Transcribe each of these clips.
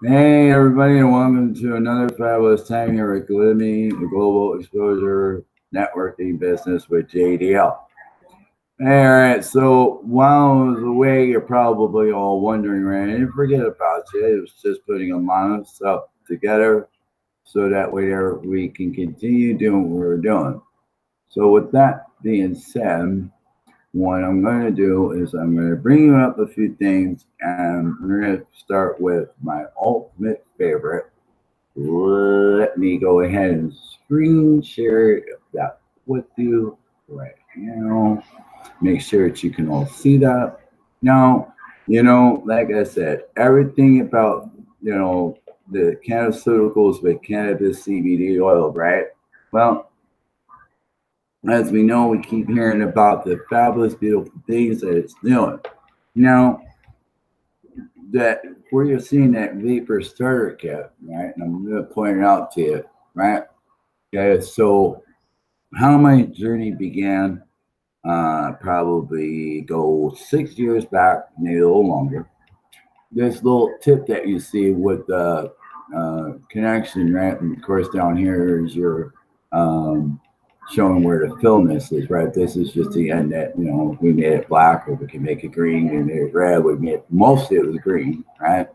Hey everybody, and welcome to another fabulous time here at GIMME, the Global Exposure Networking Business with JDL. All right, so while I was away, you're probably all wondering, right? I didn't forget about you. It was just putting a lot of stuff together so that way there we can continue doing what we're doing. So with that being said, what I'm going to do is I'm going to bring you up a few things, and we're going to start with my ultimate favorite. Let me go ahead and screen share that with you right now. Make sure that you can all see that. Now, like I said, everything about, the cannabis with cannabis CBD oil, right? Well, as we know, we keep hearing about the fabulous, beautiful things that it's doing. Now, that where you're seeing that vapor starter kit, right? And I'm going to point it out to you, right? Okay, so how my journey began, probably go 6 years back, maybe a little longer. This little tip that you see with the connection, right? And of course, down here is your showing where the fillness is, right? This is just the end that, we made it black, or we can make it green, we made it red, we made mostly it was green, right?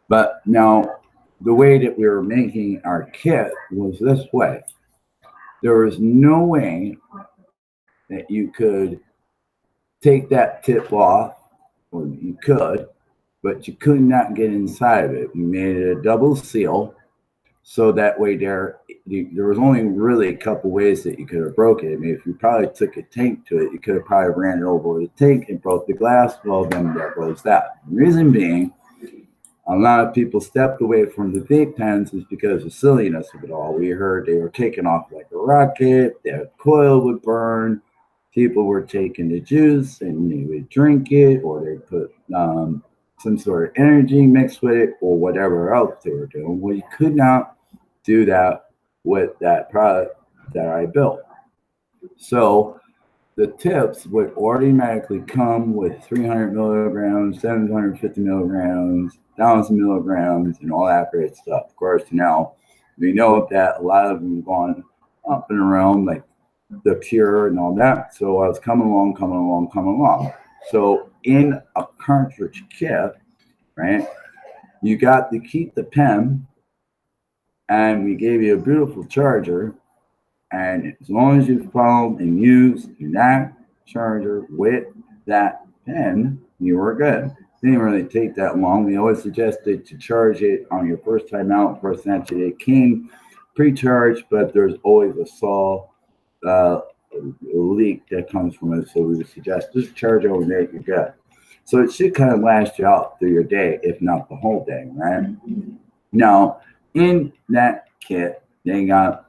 But now the way that we were making our kit was this way. There was no way that you could take that tip off, or you could, but you could not get inside of it. We made it a double seal, so that way there was only really a couple ways that you could have broke it. I mean, if you probably took a tank to it, you could have probably ran it over the tank and broke the glass. Well, then there goes that. The reason being, a lot of people stepped away from the vape pens is because of the silliness of it all. We heard they were taking off like a rocket, their coil would burn, people were taking the juice and they would drink it, or they put some sort of energy mixed with it, or whatever else they were doing. Well, you could not do that with that product that I built. So the tips would automatically come with 300 milligrams, 750 milligrams, 1,000 milligrams, and all that great stuff. Of course, now we know that a lot of them have gone up and around, like the pure and all that. So I was coming along. So in a cartridge kit, right, you got to keep the pen, and we gave you a beautiful charger. And as long as you followed and used that charger with that pen, you were good. It didn't really take that long. We always suggested to charge it on your first time out. First actually it came pre-charged, but there's always a small leak that comes from it. So we would suggest just charge over there, you're good. So it should kind of last you out through your day, if not the whole day, right? Now, in that kit, they got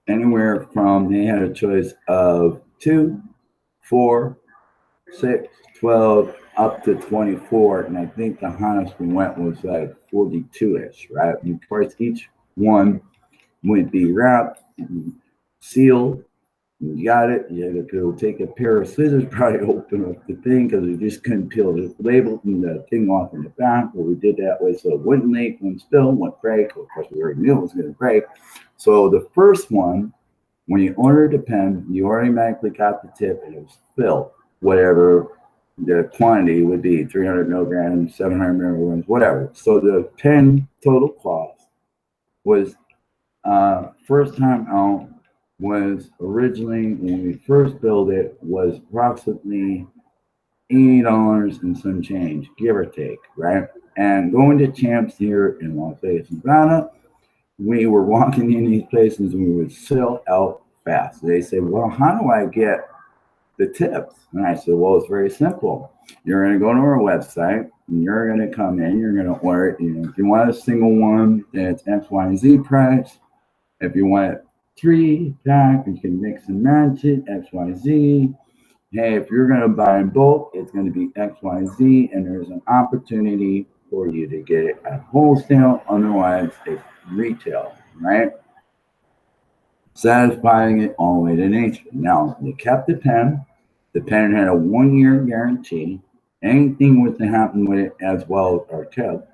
anywhere from, they had a choice of 2, 4, 6, 12, up to 24. And I think the highest we went was like 42-ish, right? And of course, each one would be wrapped, sealed. You got it. You had to go take a pair of scissors, probably open up the thing, because we just couldn't peel the label and the thing off in the back. But we did that way so it wouldn't leak, wouldn't spill, wouldn't break. Of course, we already knew it was going to break. So the first one, when you ordered the pen, you automatically got the tip, and it was filled, whatever the quantity would be, 300 milligrams, 700 milligrams, whatever. So the pen total cost was, first time out, was originally, when we first built it, was approximately $80 and some change, give or take, right? And going to Champs here in Las Vegas, Nevada, we were walking in these places and we would sell out fast. They say, well, how do I get the tips? And I said, well, it's very simple. You're going to go to our website and you're going to come in, you're going to order it. If you want a single one, then it's X, Y, and Z price. If you want it 3-pack, you can mix and match it, X, Y, Z. Hey, if you're going to buy in bulk, it's going to be X, Y, Z, and there's an opportunity for you to get it at wholesale. Otherwise, it's retail, right? Satisfying it all the way to nature. Now, they kept the pen. The pen had a 1-year guarantee. Anything was to happen with it, as well as our tip,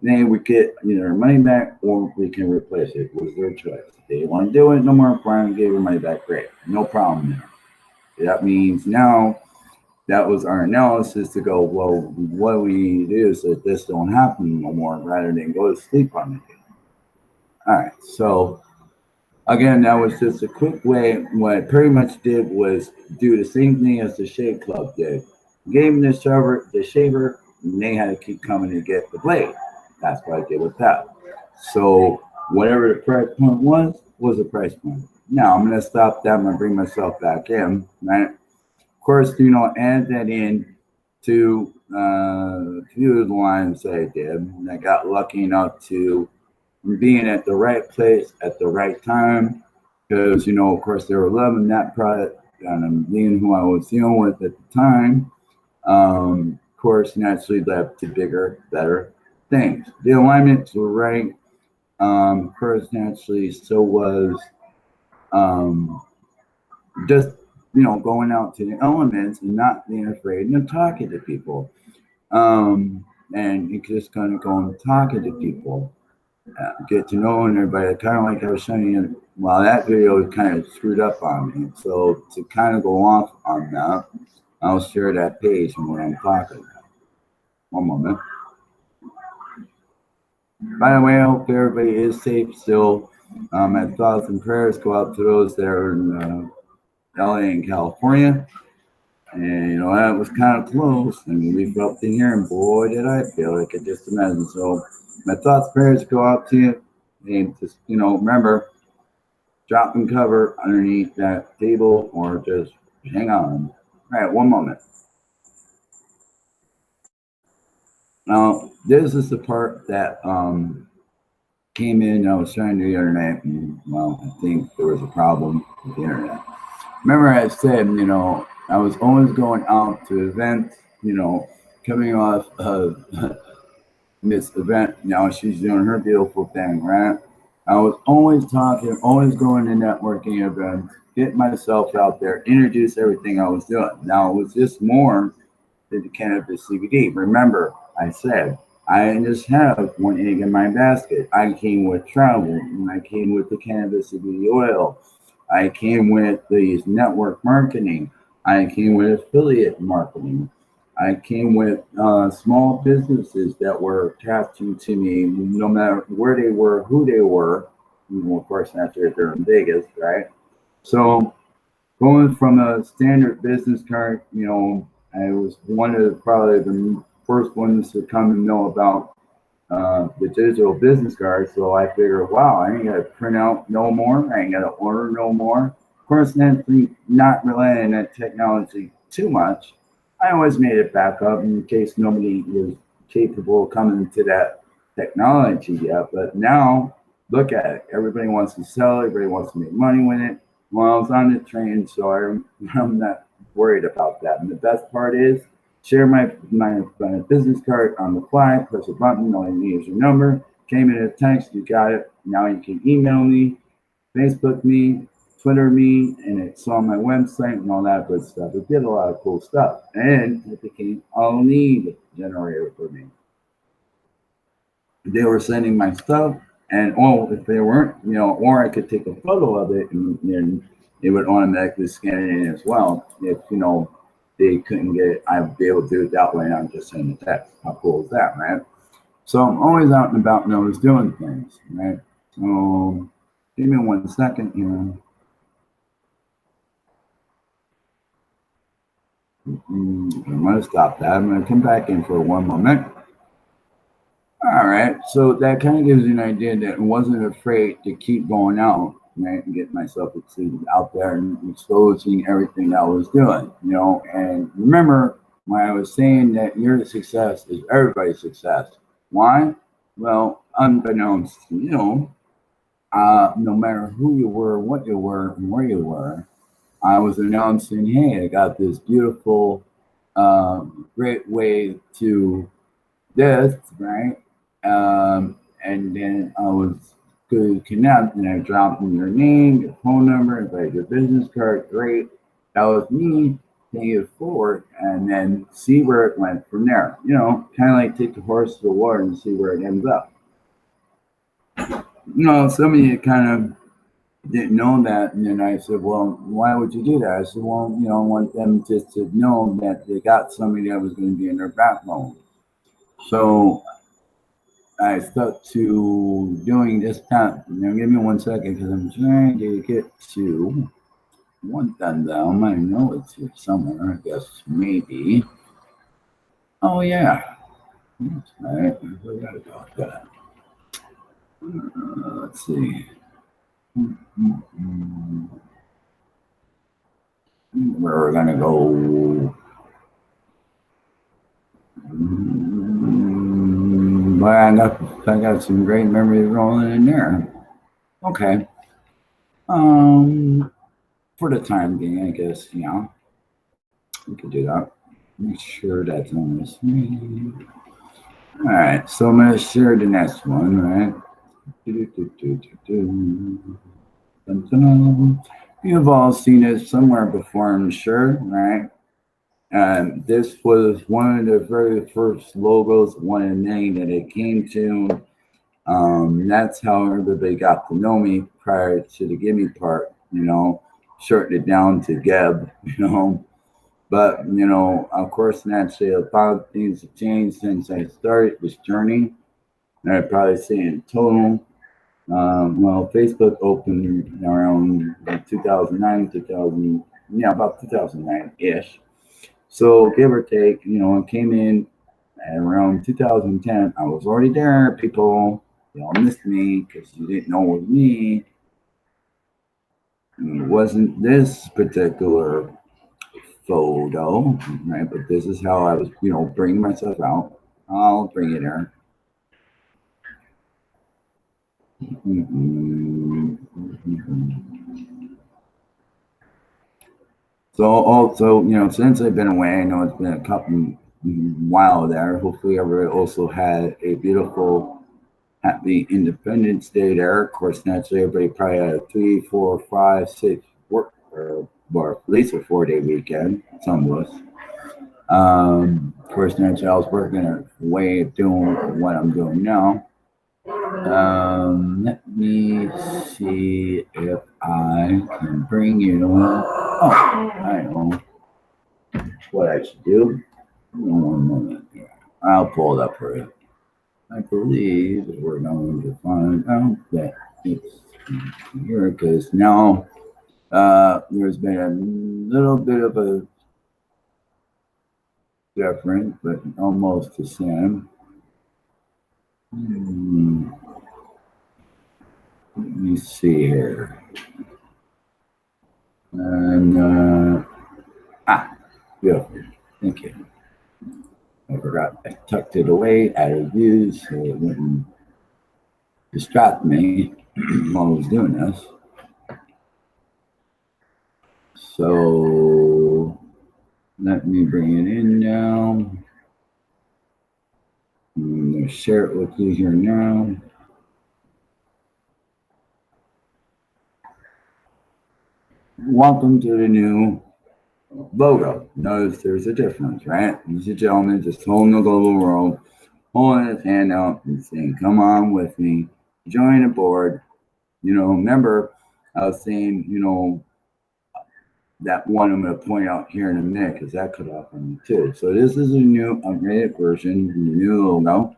Then we get either our money back or we can replace it. It was their choice. If they want to do it, no more problem, give your money back, great. No problem there. That means now that was our analysis to go, well, what do we need to do so that this don't happen no more rather than go to sleep on it. All right, so again, that was just a quick way. What I pretty much did was do the same thing as the Shave Club did. Gave them the shaver, and they had to keep coming to get the blade. That's what I did with that. So whatever the price point was the price point. Now I'm gonna stop that. I'm gonna bring myself back in. Right. Of course, add that in to a few of the lines that I did. And I got lucky enough to being at the right place at the right time because of course they were loving that product and being who I was dealing with at the time, of course naturally led to bigger, better things. The alignments were right. Of course naturally so was um, just going out to the elements and not being afraid and talking to people, and you just kind of going talking to people, get to know everybody. Kind of like I was showing you, well, that video was kind of screwed up on me. So to kind of go off on that, I'll share that page and what I'm talking about. One moment. By the way, I hope everybody is safe still. My thoughts and prayers go out to those that are in LA and California. And that was kind of close. I mean, we felt in here, and boy, did I feel like I just imagine. So my thoughts, prayers go out to you. And just, remember, drop and cover underneath that table or just hang on. All right, one moment. Now, this is the part that came in. I was trying to do the internet, and well, I think there was a problem with the internet. Remember, I said, I was always going out to events, coming off of this event. Now she's doing her beautiful thing, right? I was always talking, always going to networking events, get myself out there, introduce everything I was doing. Now it was just more than the cannabis CBD. Remember, I said I didn't just have one egg in my basket. I came with travel, and I came with the cannabis CBD oil. I came with these network marketing. I came with affiliate marketing. I came with small businesses that were attaching to me, no matter where they were, who they were. Of course, after they're in Vegas, right? So going from a standard business card, I was one of probably the first ones to come and know about the digital business card. So I figured, wow, I ain't got to print out no more. I ain't got to order no more. Of course, naturally, not relying on that technology too much. I always made it back up in case nobody was capable of coming to that technology yet. But now, look at it. Everybody wants to sell. Everybody wants to make money with it. Well, I was on the train, so I'm not worried about that. And the best part is, share my business card on the fly, press a button, all you need is your number. Came in a text, you got it. Now you can email me, Facebook me, Twitter me, and it's on my website and all that good stuff. It did a lot of cool stuff. And it became a lead generator for me. They were sending my stuff, and if they weren't, or I could take a photo of it and it would automatically scan it in as well. If, they couldn't get it, I would be able to do it that way. I'm just sending a text. How cool is that, right? So I'm always out and about and always doing things, right? So give me 1 second here. I'm going to stop that. I'm going to come back in for 1 moment. All right. So that kind of gives you an idea that I wasn't afraid to keep going out, right, and get myself out there and exposing everything I was doing, And remember when I was saying that your success is everybody's success. Why? Well, unbeknownst to no matter who you were, what you were, and where you were, I was announcing, hey, I got this beautiful, great way to this, right? And then I was good to connect, and I dropped in your name, your phone number, invite your business card. Great. That was me pay it forward, and then see where it went from there. You know, kind of like take the horse to the water and see where it ends up. You know, some of you kind of didn't know that, and then I said, "Well, why would you do that?" I said, "Well, you know, I want them just to know that they got somebody that was going to be in their backbone." So I stuck to doing this time. Now, give me 1 second because I'm trying to get to one done down. I know it's here somewhere. I guess maybe. Oh yeah, that's right. I forgot about that. Let's see. Where we're gonna go? But I got some great memories rolling in there. Okay. For the time being, I guess, we could do that. Make sure that's on this. All right, so I'm gonna share the next one, right? You've all seen it somewhere before, I'm sure, right? This was one of the very first logos, one of the many that it came to. That's how everybody got to know me prior to the gimme part, shorten it down to Geb, But, of course, naturally, a lot of things have changed since I started this journey. And I'd probably say in total, well, Facebook opened around 2009, 2000, yeah, about 2009-ish. So give or take, it came in at around 2010. I was already there, people. Y'all missed me because you didn't know it was me. And it wasn't this particular photo, right? But this is how I was, bringing myself out. I'll bring it there. So also, since I've been away, I know it's been a couple while there. Hopefully, everybody also had a beautiful, happy Independence Day there. Of course, naturally, everybody probably had a 3, 4, 5, 6 work or at least a 4-day weekend. Some of us. Of course, naturally, I was working a way of doing what I'm doing now. Let me see if I can bring you. Oh, I know what I should do. One moment here. I'll pull it up for you. I believe that we're going to find out that it's here because now there's been a little bit of a difference, but almost the same. Let me see here. And beautiful. Thank you. I forgot I tucked it away out of view so it wouldn't distract me while I was doing this. So let me bring it in now. I'm going to share it with you here now. Welcome to the new logo. Notice there's a difference, right? He's a gentleman just holding the global world, holding his hand out and saying, come on with me, join the board. Remember, I was saying, that one I'm going to point out here in a minute because that could happen too. So this is a new upgraded version, the new logo.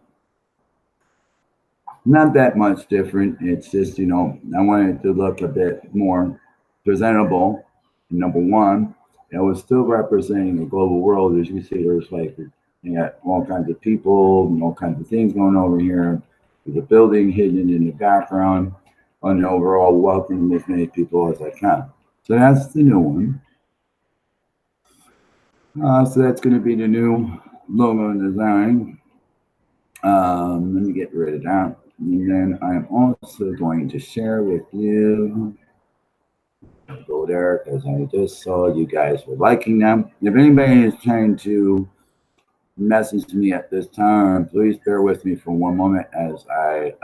Not that much different. It's just, I wanted it to look a bit more presentable. Number one, it was still representing a global world. As you see, there's you got all kinds of people and all kinds of things going over here. There's a building hidden in the background. And overall, welcoming as many people as I can. So that's the new one. So that's going to be the new logo design. Let me get rid of that. And then I'm also going to share with you. Go there because I just saw you guys were liking them. If anybody is trying to message me at this time, please bear with me for one moment as I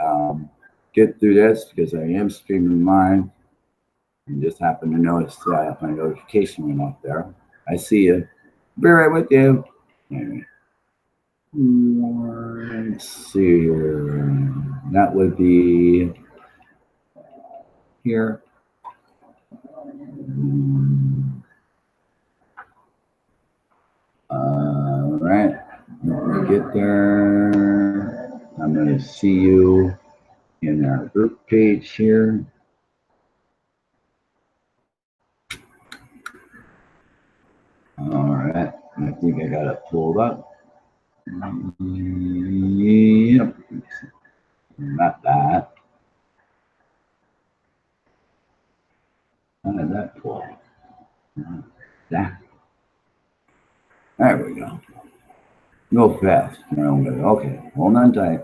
get through this because I am streaming live. And just happen to notice that my notification went off there. I see you. Be right with you. Let's see here. That would be here. All right. When we get there, I'm going to see you in our group page here. All right. I think I got it pulled up. Yep. Not that. How did that pull? That. There we go. Go fast. Okay. Hold on tight.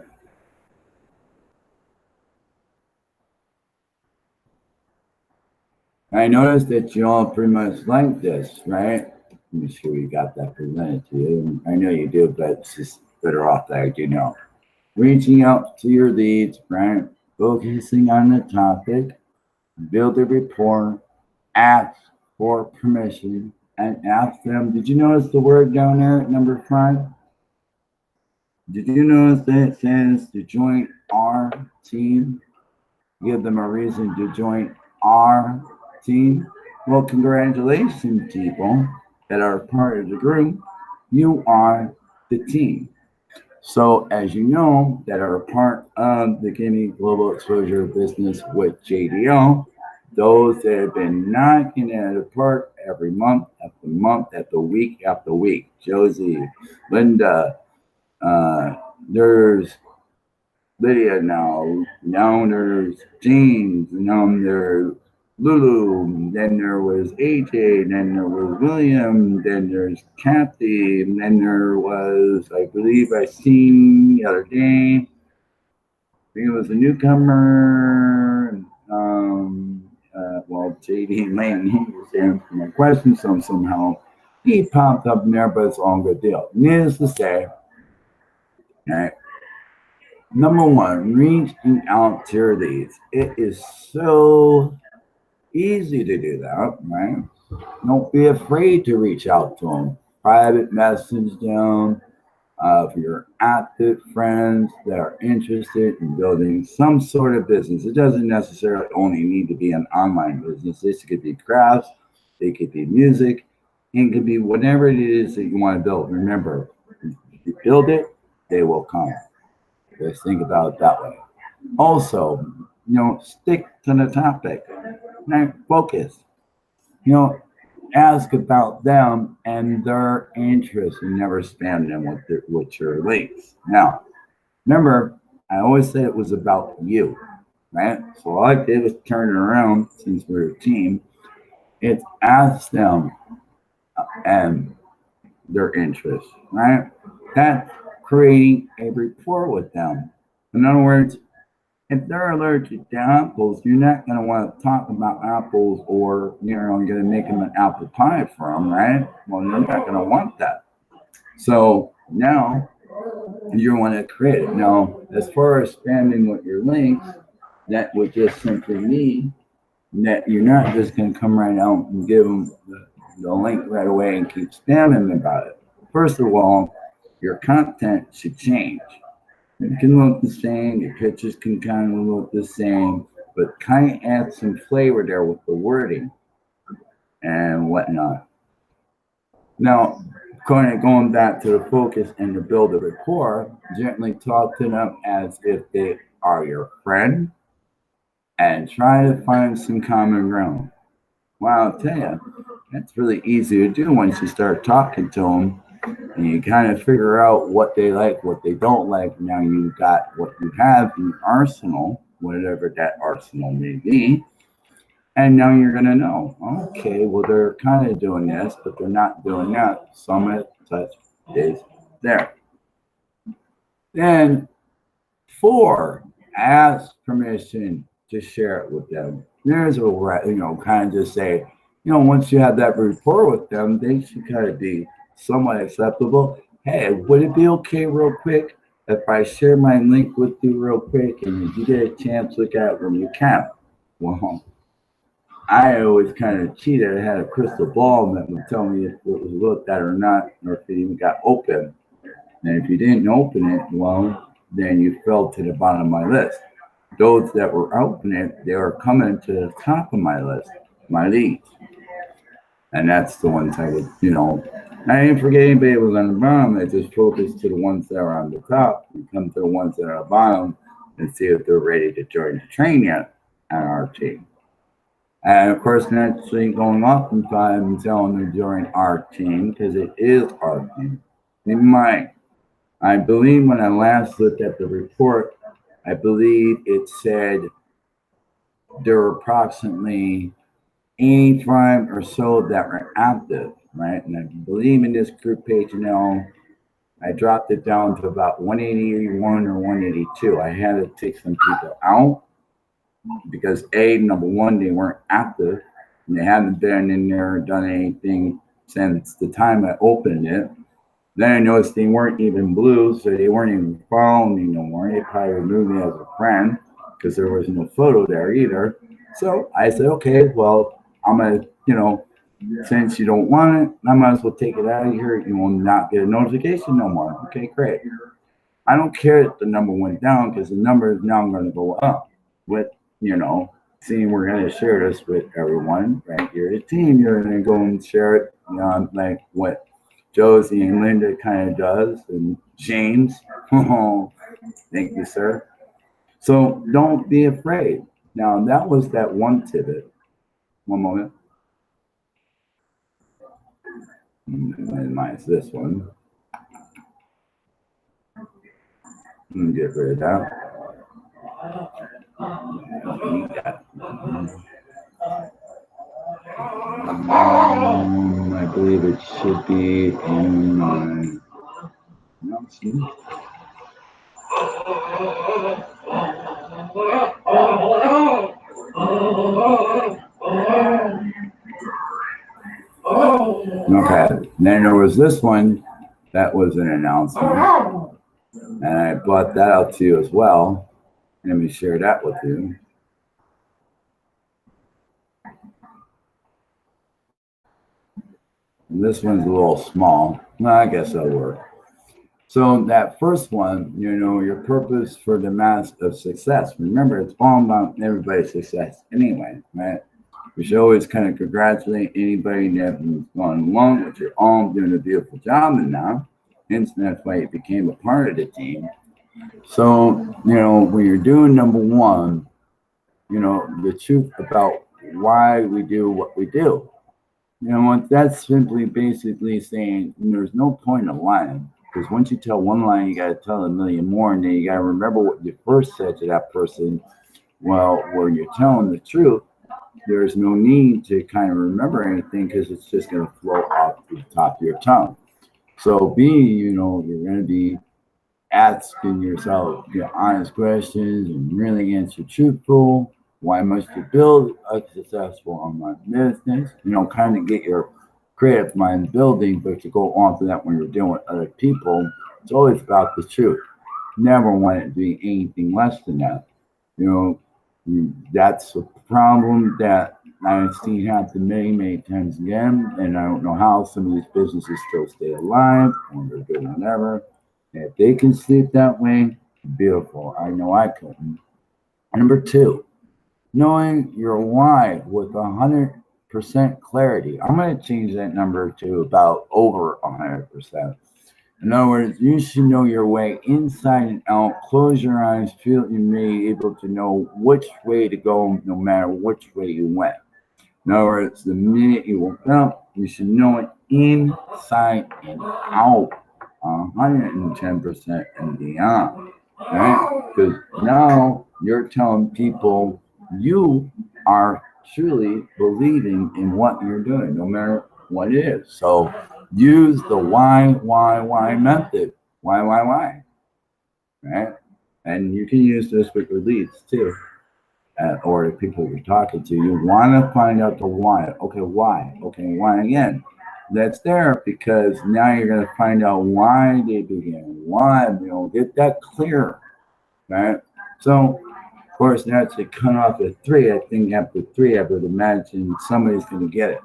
I noticed that you all pretty much like this, right? Let me sure you got that presented to you. I know you do, but it's just better off that you know. Reaching out to your leads, right? Focusing on the topic, build a rapport, ask for permission, and ask them. Did you notice the word down there at number 5? Did you notice that it says to join our team? Give them a reason to join our team. Well, congratulations, people that are part of the group. You are the team. So, as you know, that are part of the GIMME Global Exposure Business with JDL, those that have been knocking it out of the park every month after month after week after week. Josie, Linda, there's Lydia now. Now there's James. Now there's Lulu. Then there was AJ. Then there was William. Then there's Kathy. And then there was, I believe I seen the other day. I think it was a newcomer. Well, JD Lane, he was answering my question, so somehow he popped up in there, but it's all good deal. Needless to say, all right. Number 1, reaching out to your leads. It is so easy to do that, right? Don't be afraid to reach out to them. Private message them for your active friends that are interested in building some sort of business. It doesn't necessarily only need to be an online business. This could be crafts, it could be music, it could be whatever it is that you want to build. Remember, if you build it, they will come. Just think about it that way. Also, stick to the topic. Right? Focus. Ask about them and their interests and never spam them with your links. Now, remember, I always say it was about you, right? So all I did was turn it around since we're a team. It's ask them and their interests, right? That's creating a rapport with them. In other words, if they're allergic to apples, you're not going to want to talk about apples or you're going to make them an apple pie for them, right? Well, you're not going to want that. So now you want to create it. Now, as far as spamming with your links, that would just simply mean that you're not just going to come right out and give them the link right away and keep spamming them about it. First of all, your content should change. It can look the same, your pictures can kind of look the same, but kind of add some flavor there with the wording and whatnot. Now, going back to the focus and to build a rapport, gently talk to them as if they are your friend and try to find some common ground. Well, I'll tell you, that's really easy to do once you start talking to them and you kind of figure out what they like, what they don't like. Now you've got what you have in your arsenal, whatever that arsenal may be. And now you're going to know, okay, well, they're kind of doing this, but they're not doing that. Some such is there. Then 4, ask permission to share it with them. There's a, kind of just say, once you have that rapport with them, they should kind of be somewhat acceptable. Hey, would it be okay real quick if I share my link with you real quick and if you get a chance to look at it when you can? Well, I always kind of cheated. I had a crystal ball that would tell me if it was looked at or not, or if it even got open. And if you didn't open it, well, then you fell to the bottom of my list. Those that were opening it, they were coming to the top of my list, my leads. And that's the ones I would, I didn't forget anybody that was on the bottom. I just focused to the ones that are on the top and come to the ones that are on the bottom and see if they're ready to join the train yet on our team. And of course, naturally going oftentimes telling them to join our team because it is our team. In mind, I believe when I last looked at the report, I believe it said there were approximately 85 or so that were active, right? And I believe in this group page now, I dropped it down to about 181 or 182. I had to take some people out because number one, they weren't active and they haven't been in there or done anything since the time I opened it. Then I noticed they weren't even blue, so they weren't even following me no more. They probably removed me as a friend because there was no photo there either. So I said, okay, well, I'm gonna, since you don't want it, I might as well take it out of here. You will not get a notification no more. Okay, great. I don't care that the number went down because the number is now going to go up with, seeing we're going to share this with everyone, right? You're a team. You're going to go and share it, like what Josie and Linda kind of does, and James. Oh, thank you, sir. So don't be afraid. Now that was that one tidbit. One moment. Minus this one. Let me get rid of that. I believe it should be in my. No, see? Okay, then there was this one that was an announcement, and I brought that out to you as well. Let me share that with you. This one's a little small. Well, I guess that'll work. So that first one, your purpose for the mass of success. Remember, it's all about everybody's success anyway, right? We should always kind of congratulate anybody that's gone along with you're all doing a beautiful job and now. Hence, that's why you became a part of the team. So, when you're doing number one, the truth about why we do what we do. That's simply basically saying there's no point in lying. Because once you tell one lie, you got to tell a million more, and then you got to remember what you first said to that person. Well, where you're telling the truth, there's no need to kind of remember anything because it's just going to flow off the top of your tongue. So you're going to be asking yourself honest questions and really answer truthful. Why must you build a successful online business? Kind of get your creative mind building, but to go on to that when you're dealing with other people, it's always about the truth. Never want it to be anything less than that. That's a problem that I've seen happen many, many times again, and I don't know how some of these businesses still stay alive or they're doing whatever. And if they can sleep that way, beautiful. I know I couldn't. Number two, knowing your why with 100% clarity. I'm going to change that number to about over 100%. In other words, you should know your way inside and out. Close your eyes, feel you may be able to know which way to go no matter which way you went. In other words, the minute you woke up, you should know it inside and out, 110% and beyond. Right? Because now you're telling people you are truly believing in what you're doing, no matter what it is. So use the why method. Why? Right? And you can use this with your leads too, or the people you're talking to. You want to find out the why. Okay, why? Okay, why again? That's there because now you're going to find out why they began. Why, get that clear, right? So, of course, now it's cut off at 3. I think after 3, I would imagine somebody's going to get it.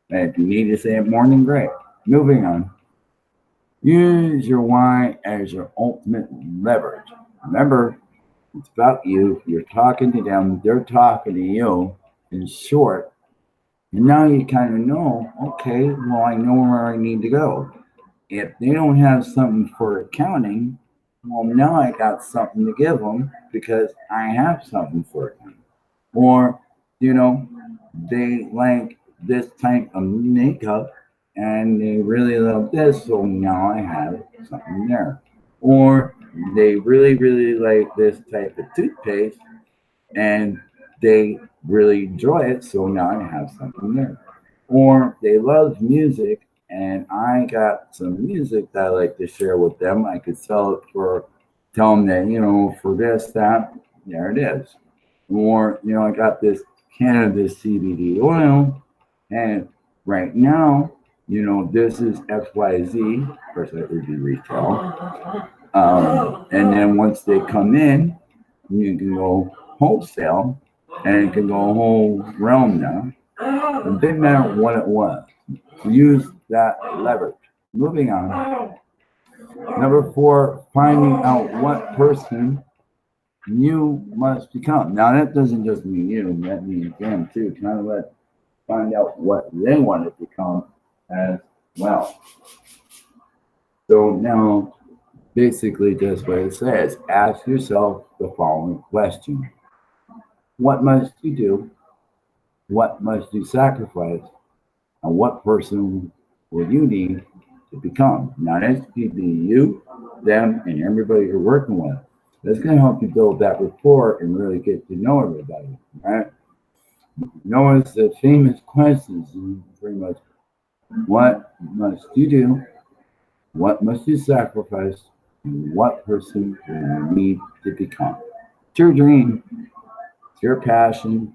And if you need to say it morning, great. Moving on. Use your why as your ultimate leverage. Remember, it's about you. You're talking to them. They're talking to you. In short, and now you kind of know, okay, well, I know where I need to go. If they don't have something for accounting, well, now I got something to give them because I have something for them. Or, they like this type of makeup and they really love this, so now I have something there. Or they really, really like this type of toothpaste and they really enjoy it, so now I have something there. Or they love music and I got some music that I like to share with them. I could sell it tell them that, for this, that, there it is. Or, I got this cannabis CBD oil, and right now, this is XYZ. Of course, that would be retail. And then once they come in, you can go wholesale, and it can go a whole realm now. It didn't matter what it was. Use that leverage. Moving on. Number 4, finding out what person you must become. Now that doesn't just mean you, that means them too. Kind of find out what they want to become as well. So now, basically just what it says, ask yourself the following question. What must you do? What must you sacrifice? And what person will you need to become? Now that's be you, them, and everybody you're working with. That's going to help you build that rapport and really get to know everybody, right? Notice the famous questions, pretty much, what must you do? What must you sacrifice? And what person do you need to become? It's your dream. It's your passion.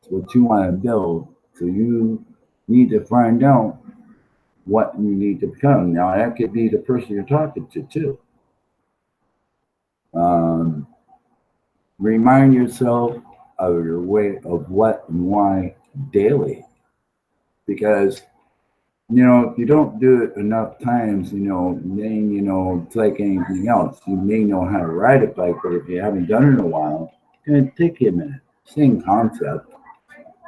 It's what you want to build. So you need to find out what you need to become. Now, that could be the person you're talking to, too. Remind yourself of your way of what and why daily. Because, if you don't do it enough times, then, it's like anything else. You may know how to ride a bike, but if you haven't done it in a while, it's going to take you a minute. Same concept.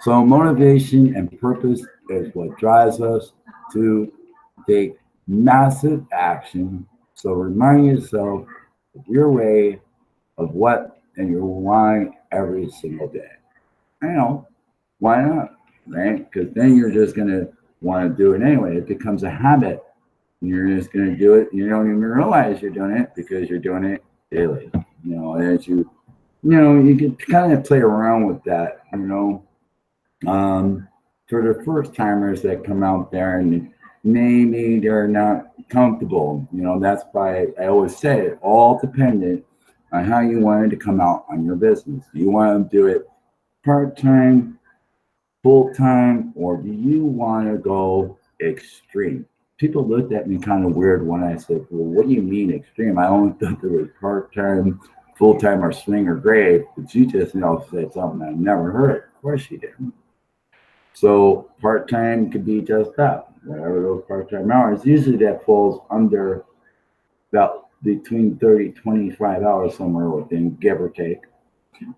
So motivation and purpose is what drives us to take massive action. So remind yourself of your way of what and your why every single day. Why not? Right? Because then you're just going to want to do it anyway. It becomes a habit. You're just going to do it. You don't even realize you're doing it because you're doing it daily. As you can kind of play around with that, for the first timers that come out there and maybe they're not comfortable, that's why I always say it all dependent on how you wanted to come out on your business. Do you want to do it part-time, full-time, or do you want to go extreme? People looked at me kind of weird when I said, well, what do you mean extreme? I only thought there was part-time, full-time, or swing or grade, but you just said something I've never heard. Of course you did. So part-time could be just that, whatever those part-time hours. Usually that falls under about between 30, 25 hours somewhere within, give or take.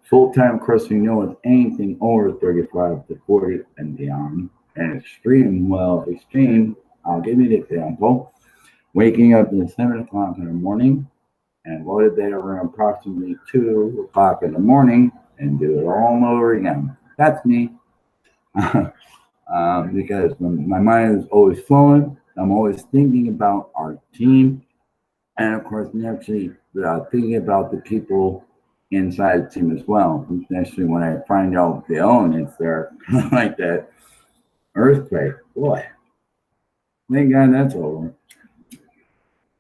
Full-time, of course, we know is anything over 35 to 40 and beyond. And extreme, I'll give you an example. Waking up at 7 o'clock in the morning and go to bed around approximately 2 o'clock in the morning and do it all over again. That's me. Because my mind is always flowing. I'm always thinking about our team. And of course, naturally, thinking about the people inside the team as well. Especially when I find out the elements there, like that earthquake. Boy, thank God that's over.